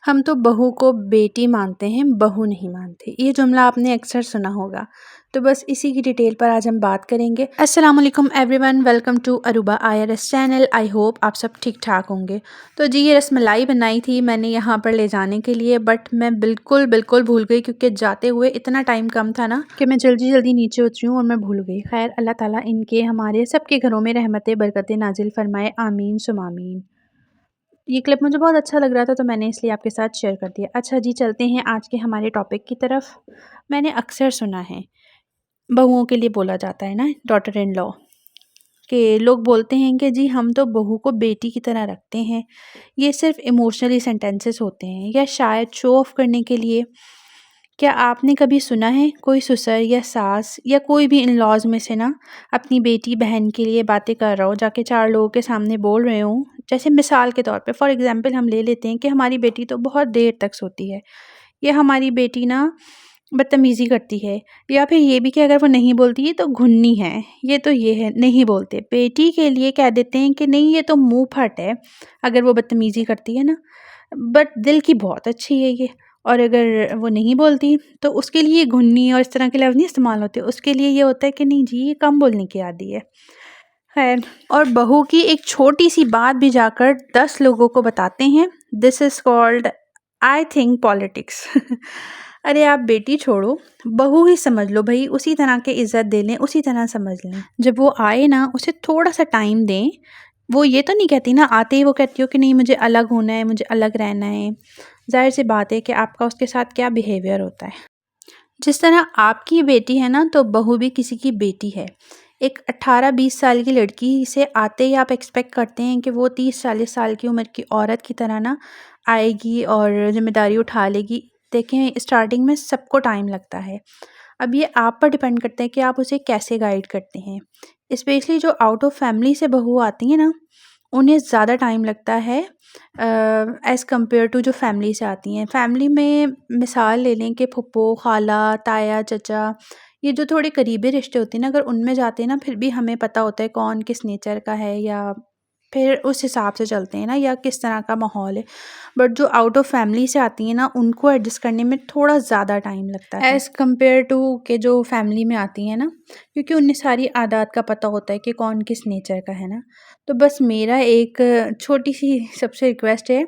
हम तो बहू को बेटी मानते हैं, बहू नहीं मानते। ये जुमला आपने अक्सर सुना होगा। तो बस इसी की डिटेल पर आज हम बात करेंगे। अस्सलाम वालेकुम everyone, welcome to Aruba IRS चैनल। आई होप आप सब ठीक ठाक होंगे। तो जी ये रसमलाई बनाई थी मैंने यहाँ पर ले जाने के लिए, बट मैं बिल्कुल भूल गई क्योंकि जाते हुए इतना टाइम कम था ना कि मैं जल्दी नीचे उतरी हूँ और मैं भूल गई। खैर अल्लाह ताला इनके हमारे सबके घरों में रहमतें बरकतें नाजिल फरमाए, आमीन सुम आमीन। ये क्लिप मुझे बहुत अच्छा लग रहा था तो मैंने इसलिए आपके साथ शेयर कर दिया। अच्छा जी चलते हैं आज के हमारे टॉपिक की तरफ। मैंने अक्सर सुना है, बहुओं के लिए बोला जाता है ना, डॉटर इन लॉ के लोग बोलते हैं कि जी हम तो बहू को बेटी की तरह रखते हैं। ये सिर्फ इमोशनली सेंटेंसेस होते हैं या शायद शो ऑफ करने के लिए। क्या आपने कभी सुना है कोई ससुर या सास या कोई भी इन लॉज में से ना अपनी बेटी बहन के लिए बातें कर रहा हो, जाके 4 लोगों के सामने बोल रहे हो? जैसे मिसाल के तौर पे फॉर एग्जांपल हम ले लेते हैं कि हमारी बेटी तो बहुत देर तक सोती है, या हमारी बेटी ना बदतमीज़ी करती है, या फिर ये भी कि अगर वो नहीं बोलती है तो घुन्नी है, ये तो ये है, नहीं बोलते। बेटी के लिए कह देते हैं कि नहीं ये तो मुँह फट है अगर वो बदतमीज़ी करती है ना, बट दिल की बहुत अच्छी है ये। और अगर वो नहीं बोलती तो उसके लिए घुन्नी और इस तरह के लफ्ज़ नहीं इस्तेमाल होते, उसके लिए ये होता है कि नहीं जी ये कम बोलने की आदी है। खैर, और बहू की एक छोटी-सी बात भी जाकर 10 लोगों को बताते हैं। This is called I think politics. अरे आप बेटी छोड़ो, बहू ही समझ लो भई, उसी तरह की इज़्ज़त दे लें, उसी तरह समझ लें। जब वो आए ना उसे थोड़ा-सा टाइम दें। वो ये तो नहीं कहती ना, आते ही वो कहती हो कि नहीं मुझे अलग होना है, मुझे अलग रहना है। ज़ाहिर-सी बात है कि आपका उसके साथ क्या बिहेवियर होता है। जिस तरह आपकी बेटी है ना तो बहू भी किसी की बेटी है। एक 18-20 साल की लड़की से आते ही आप एक्सपेक्ट करते हैं कि वो 30-40 साल की उम्र की औरत की तरह ना आएगी और ज़िम्मेदारी उठा लेगी। देखें स्टार्टिंग में सबको टाइम लगता है। अब ये आप पर डिपेंड करता है कि आप उसे कैसे गाइड करते हैं। स्पेशली जो आउट ऑफ फैमिली से बहू आती हैं ना, उन्हें ज़्यादा टाइम लगता है एज़ कम्पेयर टू जो फैमिली से आती हैं। फैमिली में मिसाल ले लें कि फूफो, खाला, ताया, चचा, ये जो थोड़े करीबी रिश्ते होते हैं ना, अगर उनमें जाते हैं ना फिर भी हमें पता होता है कौन किस नेचर का है, या फिर उस हिसाब से चलते हैं ना, या किस तरह का माहौल है। बट जो आउट ऑफ फैमिली से आती हैं ना उनको एडजस्ट करने में थोड़ा ज़्यादा टाइम लगता है एज़ कम्पेयर टू के जो फैमिली में आती हैं ना, क्योंकि उन्हें सारी आदात का पता होता है कि कौन किस नेचर का है ना। तो बस मेरा एक छोटी-सी सबसे रिक्वेस्ट है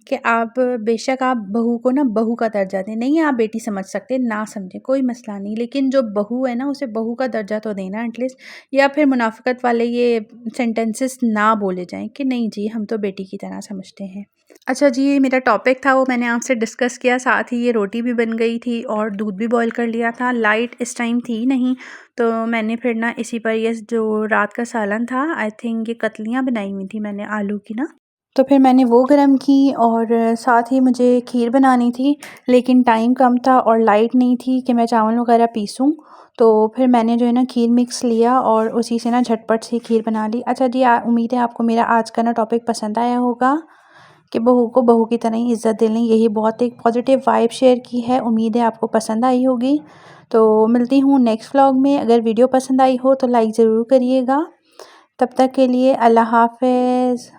कि आप बेशक आप बहू को ना बहू का दर्जा दें। नहीं आप बेटी समझ सकते, ना समझें, कोई मसला नहीं, लेकिन जो बहू है ना उसे बहू का दर्जा तो देना एटलीस्ट। या फिर मुनाफ़िकत वाले ये सेंटेंसेस ना बोले जाएँ कि नहीं जी हम तो बेटी की तरह समझते हैं। अच्छा जी ये मेरा टॉपिक था वो मैंने आपसे डिस्कस किया, साथ ही ये रोटी भी बन गई थी और दूध भी बॉयल कर लिया था। लाइट इस टाइम थी नहीं, तो मैंने फिर ना इसी पर ये जो रात का सालन था, आई थिंक ये कतलियाँ बनाई हुई थी मैंने आलू की ना, तो फिर मैंने वो गरम की और साथ ही मुझे खीर बनानी थी, लेकिन टाइम कम था और लाइट नहीं थी कि मैं चावल वगैरह पीसूँ। तो फिर मैंने जो है ना खीर मिक्स लिया और उसी से ना झटपट सी खीर बना ली। अच्छा जी उम्मीद है आपको मेरा आज का ना टॉपिक पसंद आया होगा कि बहू को बहू की तरह ही इज़्ज़त देनी, यही बहुत एक पॉजिटिव वाइब शेयर की है। उम्मीद है आपको पसंद आई होगी। तो मिलती हूँ नेक्स्ट व्लॉग में। अगर वीडियो पसंद आई हो तो लाइक ज़रूर करिएगा। तब तक के लिए अल्लाह हाफ़िज़।